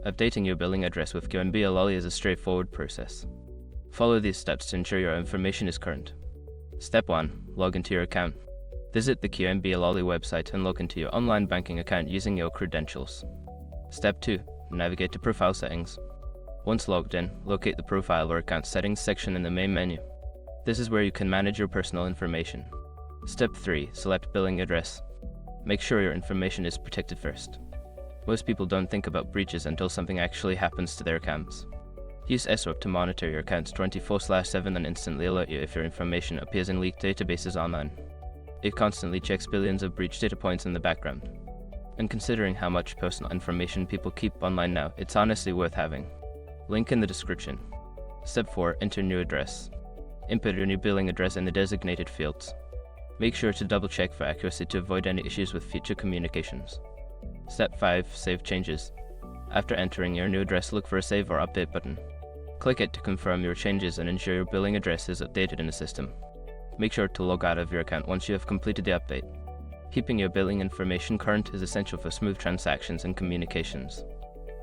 Updating your billing address with QNB ALAHLI is a straightforward process. Follow these steps to ensure your information is current. Step 1. Log into your account. Visit the QNB ALAHLI website and log into your online banking account using your credentials. Step 2. Navigate to Profile Settings. Once logged in, locate the Profile or Account Settings section in the main menu. This is where you can manage your personal information. Step 3. Select Billing Address. Make sure your information is protected first. Most people don't think about breaches until something actually happens to their accounts. Use SROP to monitor your accounts 24/7 and instantly alert you if your information appears in leaked databases online. It constantly checks billions of breach data points in the background. And considering how much personal information people keep online now, it's honestly worth having. Link in the description. Step 4. Enter new address. Input your new billing address in the designated fields. Make sure to double check for accuracy to avoid any issues with future communications. Step 5. Save changes. After entering your new address, look for a Save or Update button. Click it to confirm your changes and ensure your billing address is updated in the system. Make sure to log out of your account once you have completed the update. Keeping your billing information current is essential for smooth transactions and communications.